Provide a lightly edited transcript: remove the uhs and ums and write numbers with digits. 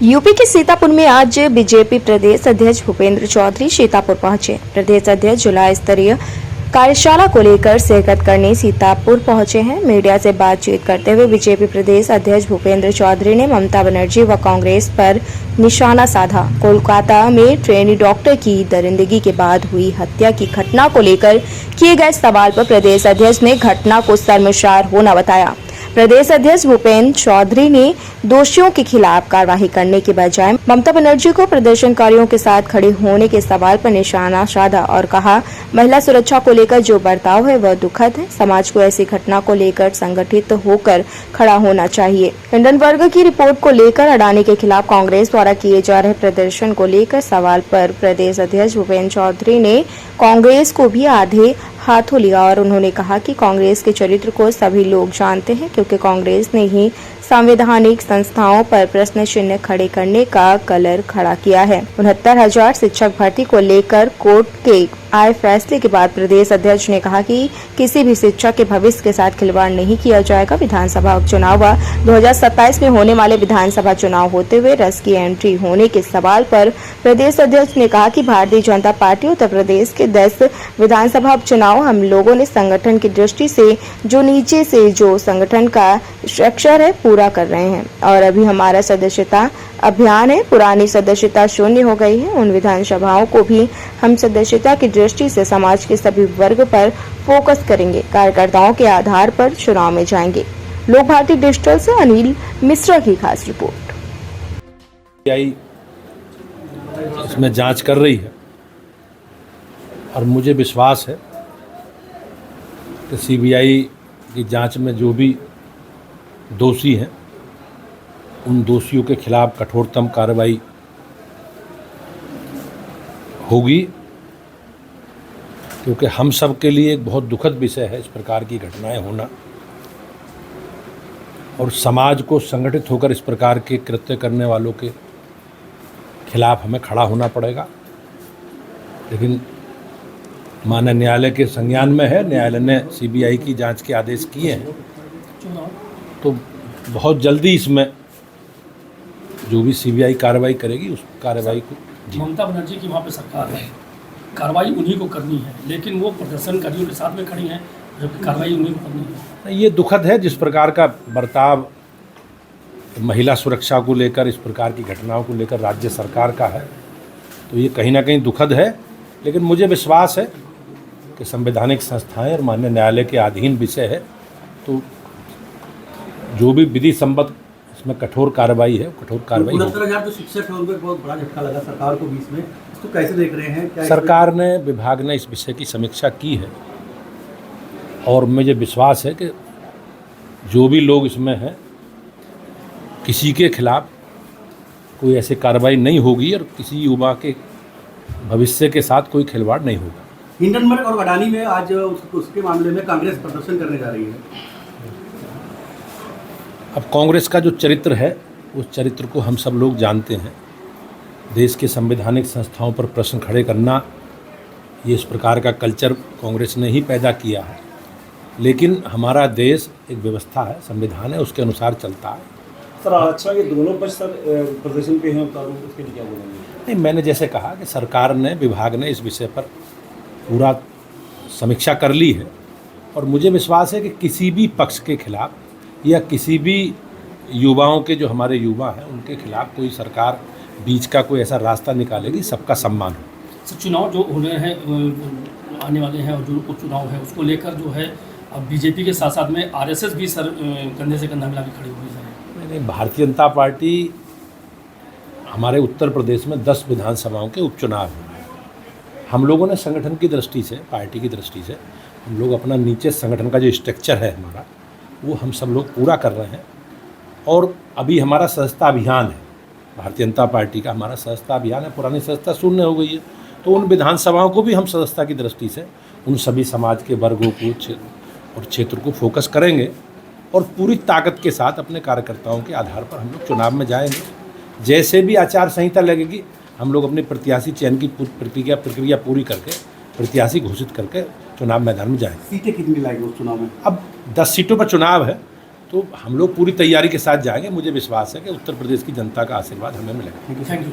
UP के सीतापुर में आज बीजेपी प्रदेश अध्यक्ष भूपेंद्र चौधरी सीतापुर पहुंचे। प्रदेश अध्यक्ष जिला स्तरीय कार्यशाला को लेकर शिरकत करने सीतापुर पहुंचे हैं। मीडिया से बातचीत करते हुए बीजेपी प्रदेश अध्यक्ष भूपेंद्र चौधरी ने ममता बनर्जी व कांग्रेस पर निशाना साधा। कोलकाता में ट्रेनी डॉक्टर की दरिंदगी के बाद हुई हत्या की घटना को लेकर किए गए सवाल पर प्रदेश अध्यक्ष ने घटना को शर्मसार होना बताया। प्रदेश अध्यक्ष भूपेंद्र चौधरी ने दोषियों के खिलाफ कार्रवाई करने के बजाय ममता बनर्जी को प्रदर्शनकारियों के साथ खड़े होने के सवाल पर निशाना साधा और कहा, महिला सुरक्षा को लेकर जो बर्ताव है वह दुखद है। समाज को ऐसी घटना को लेकर संगठित होकर खड़ा होना चाहिए। हिंडनबर्ग की रिपोर्ट को लेकर अडानी के खिलाफ कांग्रेस द्वारा किए जा रहे प्रदर्शन को लेकर सवाल पर प्रदेश अध्यक्ष भूपेंद्र चौधरी ने कांग्रेस को भी आधे हाथों लिया और उन्होंने कहा कि कांग्रेस के चरित्र को सभी लोग जानते हैं, क्योंकि कांग्रेस ने ही संवैधानिक संस्थाओं पर प्रश्न चिन्ह खड़े करने का कलर खड़ा किया है। 69,000 शिक्षक भर्ती को लेकर कोर्ट के आए फैसले के बाद प्रदेश अध्यक्ष ने कहा कि किसी भी शिक्षक के भविष्य के साथ खिलवाड़ नहीं किया जाएगा। विधानसभा उपचुनाव व 2027 में होने वाले विधानसभा चुनाव होते हुए रस की एंट्री होने के सवाल पर प्रदेश अध्यक्ष ने कहा कि भारतीय जनता पार्टी उत्तर प्रदेश के 10 विधानसभा उपचुनाव हम लोगों ने संगठन की दृष्टि से जो नीचे से जो संगठन का स्ट्रक्चर है पूरा कर रहे हैं और अभी हमारा सदस्यता अभियान है। पुरानी सदस्यता शून्य हो गई है। उन विधानसभाओं को भी हम सदस्यता की दृष्टि से समाज के सभी वर्ग पर फोकस करेंगे। कार्यकर्ताओं के आधार पर चुनाव में जाएंगे। लोक भारती डिजिटल से अनिल मिश्रा की खास रिपोर्ट। इसमें जांच कर रही है और मुझे विश्वास है कि सीबीआई की जांच में जो भी दोषी हैं उन दोषियों के खिलाफ कठोरतम कार्रवाई होगी, क्योंकि हम सब के लिए एक बहुत दुखद विषय है इस प्रकार की घटनाएं होना और समाज को संगठित होकर इस प्रकार के कृत्य करने वालों के खिलाफ हमें खड़ा होना पड़ेगा। लेकिन माननीय न्यायालय के संज्ञान में है, न्यायालय ने सीबीआई की जांच के आदेश किए हैं, तो बहुत जल्दी इसमें जो भी सीबीआई कार्रवाई करेगी उस कार्रवाई को ममता बनर्जी की वहाँ पे सरकार है, कार्रवाई उन्हीं को करनी है, लेकिन वो प्रदर्शनकारियों के साथ में खड़ी हैं जबकि कार्रवाई उन्हीं को करनी है। ये दुखद है जिस प्रकार का बर्ताव महिला सुरक्षा को लेकर इस प्रकार की घटनाओं को लेकर राज्य सरकार का है, तो ये कहीं ना कहीं दुखद है। लेकिन मुझे विश्वास है कि संवैधानिक संस्थाएं और माननीय न्यायालय के अधीन विषय है, तो जो भी विधि सम्मत इसमें कठोर कार्रवाई है, कठोर कार्रवाई होगी। 69,000 जो शिक्षक है उनको बहुत बड़ा झटका लगा सरकार को बीच में, इसको कैसे देख रहे हैं? क्या सरकार ने, विभाग ने इस विषय की समीक्षा की है और मुझे विश्वास है कि जो भी लोग इसमें हैं किसी के खिलाफ कोई ऐसी कार्रवाई नहीं होगी और किसी युवा के भविष्य के साथ कोई खिलवाड़ नहीं होगा। हिंडनबर्ग और अडानी में आज उसके मामले में कांग्रेस प्रदर्शन करने जा रही है। अब कांग्रेस का जो चरित्र है उस चरित्र को हम सब लोग जानते हैं। देश के संवैधानिक संस्थाओं पर प्रश्न खड़े करना, ये इस प्रकार का कल्चर कांग्रेस ने ही पैदा किया है। लेकिन हमारा देश एक व्यवस्था है, संविधान है, उसके अनुसार चलता है। सर अच्छा ये दोनों पक्ष सर प्रदर्शन पे हैं, उसके लिए क्या बोलेंगे? नहीं, मैंने जैसे कहा कि सरकार ने, विभाग ने इस विषय पर पूरा समीक्षा कर ली है और मुझे विश्वास है कि किसी भी पक्ष के खिलाफ या किसी भी युवाओं के, जो हमारे युवा हैं, उनके खिलाफ कोई सरकार बीच का कोई ऐसा रास्ता निकालेगी, सबका सम्मान हो। सर चुनाव जो हो रहे हैं आने वाले हैं और जो उपचुनाव है उसको लेकर जो है अब बीजेपी के साथ साथ में आरएसएस भी सर कंधे से कंधा मिला के खड़ी हुई है। नहीं, भारतीय जनता पार्टी, हमारे उत्तर प्रदेश में 10 विधानसभाओं के उपचुनाव हैं। हम लोगों ने संगठन की दृष्टि से, पार्टी की दृष्टि से, हम लोग अपना नीचे संगठन का जो स्ट्रक्चर है हमारा, वो हम सब लोग पूरा कर रहे हैं और अभी हमारा सदस्यता अभियान है। भारतीय जनता पार्टी का हमारा सदस्यता अभियान है। पुरानी सदस्यता शून्य हो गई है, तो उन विधानसभाओं को भी हम सदस्यता की दृष्टि से उन सभी समाज के वर्गों को और क्षेत्र को फोकस करेंगे और पूरी ताकत के साथ अपने कार्यकर्ताओं के आधार पर हम लोग चुनाव में जाएंगे। जैसे भी आचार संहिता लगेगी, हम लोग अपने प्रत्याशी चयन की प्रक्रिया पूरी करके प्रत्याशी घोषित करके चुनाव मैदान में जाएंगे। सीटें कितनी लाएंगे उस चुनाव में? अब 10 सीटों पर चुनाव है, तो हम लोग पूरी तैयारी के साथ जाएंगे। मुझे विश्वास है कि उत्तर प्रदेश की जनता का आशीर्वाद हमें मिलेगा। Thank you